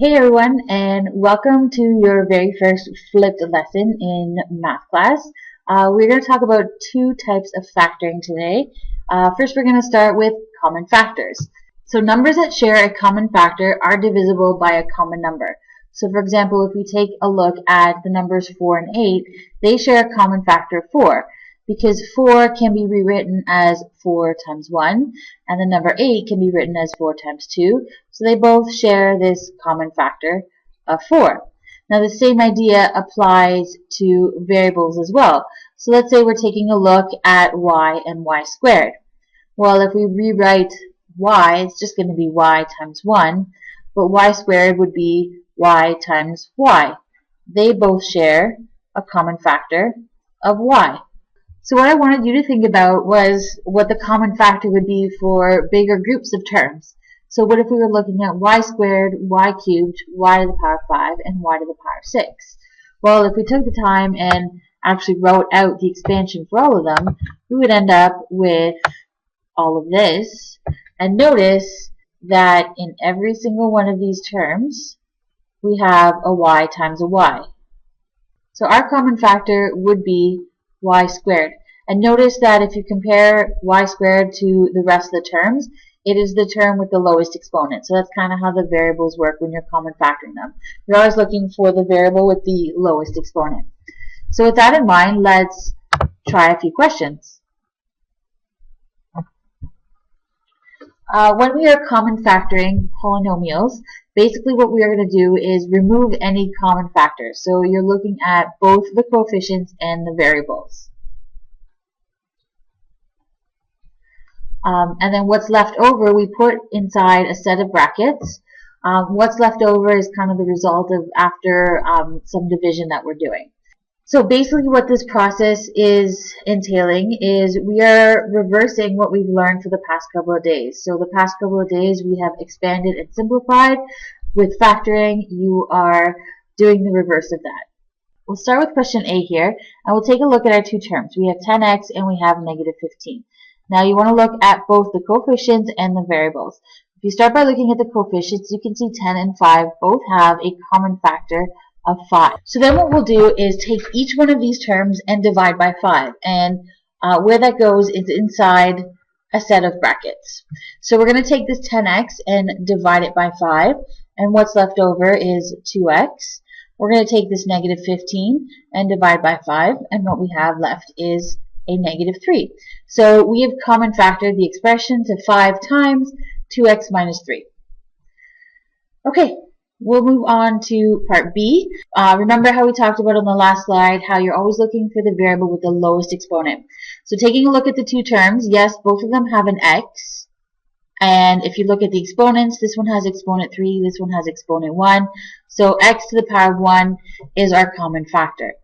Hey everyone, and welcome to your very first flipped lesson in math class. We're going to talk about two types of factoring today. First, we're going to start with common factors. So numbers that share a common factor are divisible by a common number. So for example, if we take a look at the numbers 4 and 8, they share a common factor of 4. Because 4 can be rewritten as 4 times 1, and the number 8 can be written as 4 times 2, so they both share this common factor of 4. Now the same idea applies to variables as well. So let's say we're taking a look at y and y squared. Well, if we rewrite y, it's just going to be y times 1, but y squared would be y times y. They both share a common factor of y. So what I wanted you to think about was what the common factor would be for bigger groups of terms. So what if we were looking at y squared, y cubed, y to the power of 5, and y to the power of 6? Well, if we took the time and actually wrote out the expansion for all of them, we would end up with all of this. And notice that in every single one of these terms, we have a y times a y. So our common factor would be y squared. And notice that if you compare y squared to the rest of the terms, it is the term with the lowest exponent. So that's kind of how the variables work when you're common factoring them. You're always looking for the variable with the lowest exponent. So with that in mind, let's try a few questions. When we are common factoring polynomials, basically what we are going to do is remove any common factors. So you're looking at both the coefficients and the variables. And then what's left over, we put inside a set of brackets. What's left over is kind of the result of after some division that we're doing. So basically what this process is entailing is we are reversing what we've learned for the past couple of days. So the past couple of days we have expanded and simplified. With factoring, you are doing the reverse of that. We'll start with question A here, and we'll take a look at our two terms. We have 10x and we have negative 15. Now you want to look at both the coefficients and the variables. If you start by looking at the coefficients, you can see 10 and 5 both have a common factor of 5. So then what we'll do is take each one of these terms and divide by 5. And where that goes is inside a set of brackets. So we're going to take this 10x and divide it by 5. And what's left over is 2x. We're going to take this negative 15 and divide by 5. And what we have left is a negative 3. So we have common factored the expression to 5 times 2x minus 3. Okay, we'll move on to part B. Remember how we talked about on the last slide how you're always looking for the variable with the lowest exponent. So taking a look at the two terms, yes, both of them have an x. And if you look at the exponents, this one has exponent 3, this one has exponent 1. So x to the power of 1 is our common factor.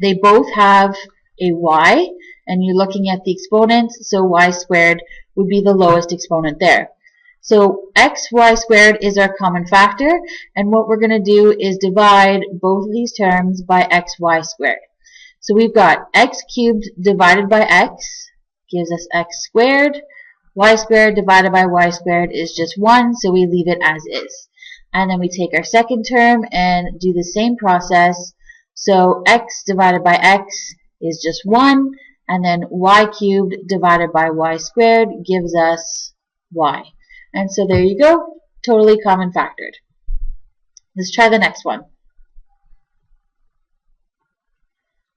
They both have a y, and you're looking at the exponents, so y squared would be the lowest exponent there. So xy squared is our common factor, and what we're going to do is divide both of these terms by xy squared. So we've got x cubed divided by x gives us x squared. Y squared divided by y squared is just 1, so we leave it as is. And then we take our second term and do the same process. So x divided by x is just 1, and then y cubed divided by y squared gives us y. And so there you go, totally common factored. Let's try the next one.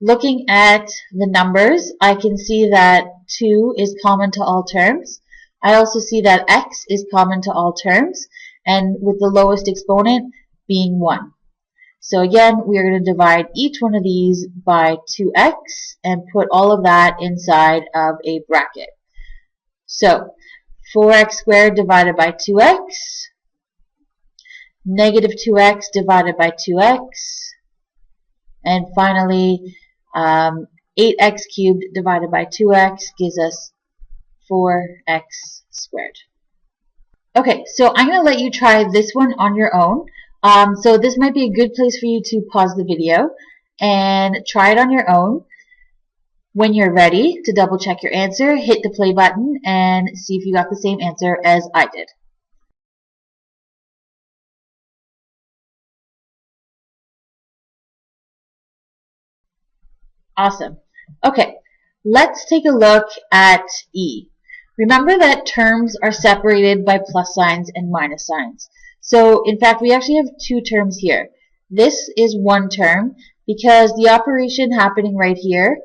Looking at the numbers, I can see that 2 is common to all terms. I also see that x is common to all terms, and with the lowest exponent being 1. So again, we are going to divide each one of these by 2x and put all of that inside of a bracket. So 4x squared divided by 2x, negative 2x divided by 2x, and finally 8x cubed divided by 2x gives us 4x squared. Okay, so I'm going to let you try this one on your own. So this might be a good place for you to pause the video and try it on your own. When you're ready to double check your answer, hit the play button and see if you got the same answer as I did. Awesome. Okay, let's take a look at E. Remember that terms are separated by plus signs and minus signs. So in fact, we actually have two terms here. This is one term because the operation happening right here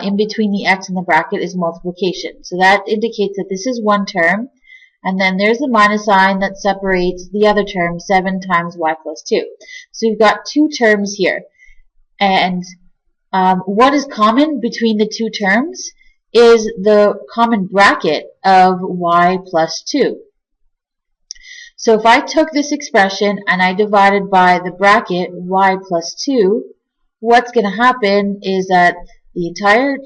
in between the x and the bracket is multiplication. So that indicates that this is one term. And then there's the minus sign that separates the other term, 7 times y plus 2. So you've got two terms here. And what is common between the two terms is the common bracket of y plus 2. So if I took this expression and I divided by the bracket y plus 2, what's going to happen is that the entire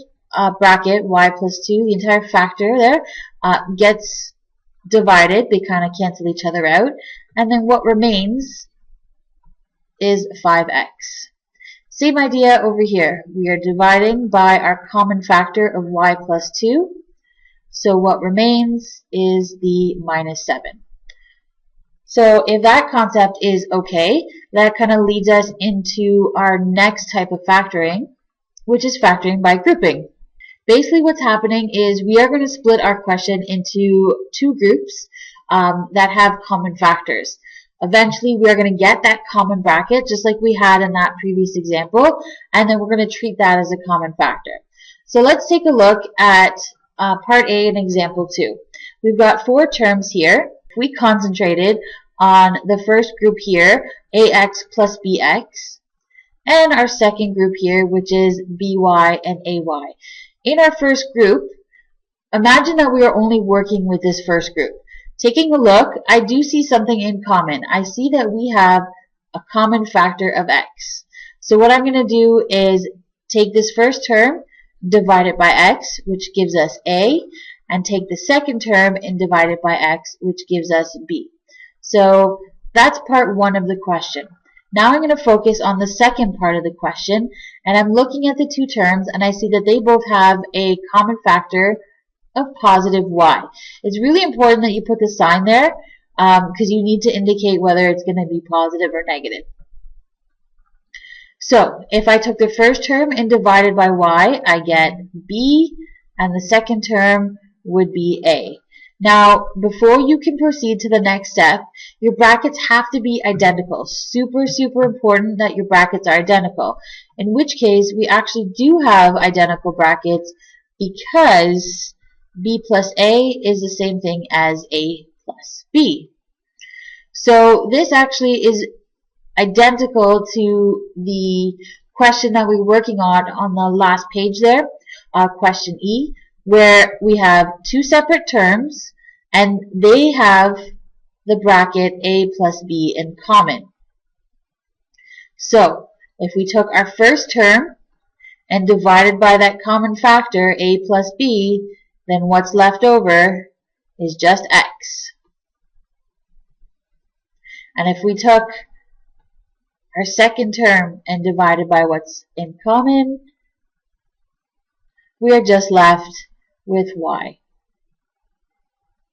bracket y plus 2, the entire factor there, gets divided. They kind of cancel each other out. And then what remains is 5x. Same idea over here. We are dividing by our common factor of y plus 2. So what remains is the minus 7. So if that concept is okay, that kind of leads us into our next type of factoring, which is factoring by grouping. Basically what's happening is we are going to split our question into two groups that have common factors. Eventually we are going to get that common bracket just like we had in that previous example, and then we're going to treat that as a common factor. So let's take a look at part A in example 2. We've got 4 terms here. If we concentrated on the first group here, ax plus bx, and our second group here, which is by and ay. In our first group, imagine that we are only working with this first group. Taking a look, I do see something in common. I see that we have a common factor of x. So what I'm going to do is take this first term, divide it by x, which gives us a, and take the second term and divide it by x, which gives us b. So that's part 1 of the question. Now I'm going to focus on the second part of the question, and I'm looking at the two terms, and I see that they both have a common factor of positive y. It's really important that you put the sign there because you need to indicate whether it's going to be positive or negative. So if I took the first term and divided by y, I get b, and the second term would be a. Now, before you can proceed to the next step, your brackets have to be identical. Super, super important that your brackets are identical. In which case, we actually do have identical brackets because b plus a is the same thing as a plus b. So this actually is identical to the question that we were working on the last page there, question E, where we have two separate terms and they have the bracket a plus b in common. So if we took our first term and divided by that common factor a plus b, then what's left over is just x. And if we took our second term and divided by what's in common, we are just left with y.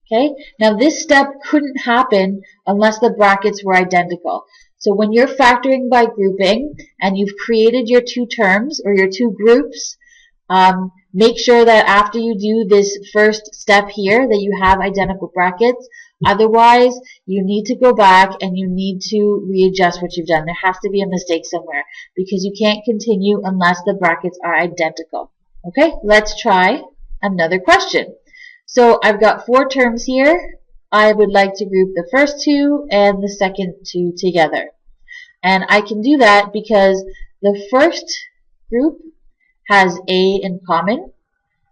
Okay, now this step couldn't happen unless the brackets were identical. So when you're factoring by grouping and you've created your two terms or your two groups, make sure that after you do this first step here that you have identical brackets. Otherwise, you need to go back and you need to readjust what you've done. There has to be a mistake somewhere because you can't continue unless the brackets are identical. Okay, let's try another question. So I've got 4 terms here. I would like to group the first 2 and the second 2 together. And I can do that because the first group has a in common.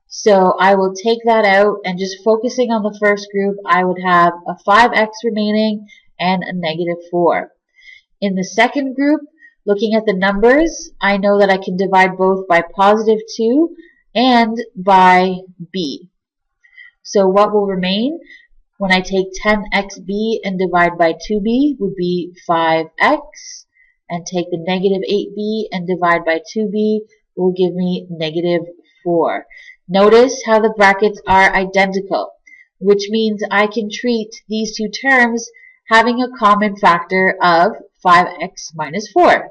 So I will take that out, and just focusing on the first group, I would have a 5x remaining and a negative 4. In the second group, looking at the numbers, I know that I can divide both by positive 2 and by b. So what will remain when I take 10xb and divide by 2b would be 5x, and take the negative 8b and divide by 2b will give me negative 4. Notice how the brackets are identical, which means I can treat these two terms having a common factor of 5x minus 4.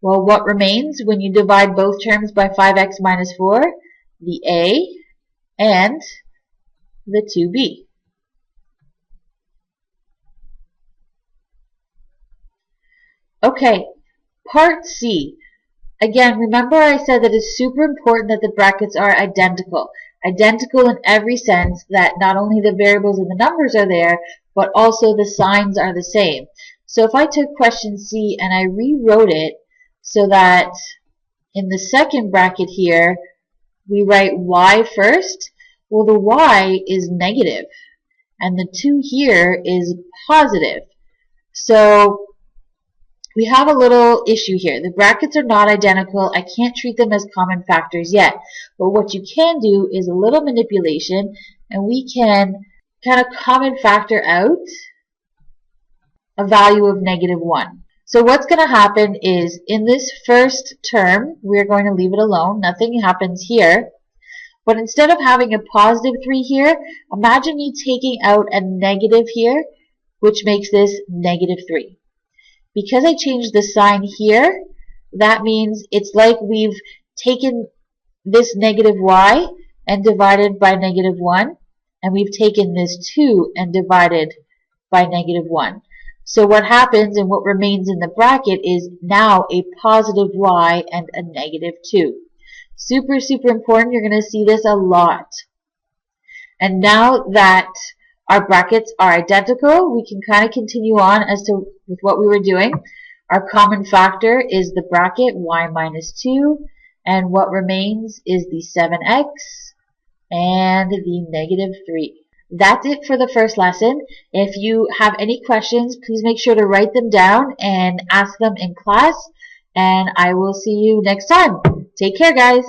Well, what remains when you divide both terms by 5x minus 4? The a and the 2b. Okay, part C. Again, remember I said that it's super important that the brackets are identical. Identical in every sense that not only the variables and the numbers are there, but also the signs are the same. So if I took question C and I rewrote it so that in the second bracket here, we write y first, well, the y is negative, and the 2 here is positive. So we have a little issue here. The brackets are not identical. I can't treat them as common factors yet. But what you can do is a little manipulation, and we can kind of common factor out a value of -1. So what's going to happen is in this first term, we're going to leave it alone. Nothing happens here. But instead of having a positive 3 here, imagine you taking out a negative here, which makes this -3. Because I changed the sign here, that means it's like we've taken this -y and divided by -1, and we've taken this 2 and divided by -1. So what happens and what remains in the bracket is now a positive y and a -2. Super, super important. You're going to see this a lot. And now that our brackets are identical, we can kind of continue on as to with what we were doing. Our common factor is the bracket y minus 2, and what remains is the 7x and the -3. That's it for the first lesson. If you have any questions, please make sure to write them down and ask them in class, and I will see you next time. Take care, guys.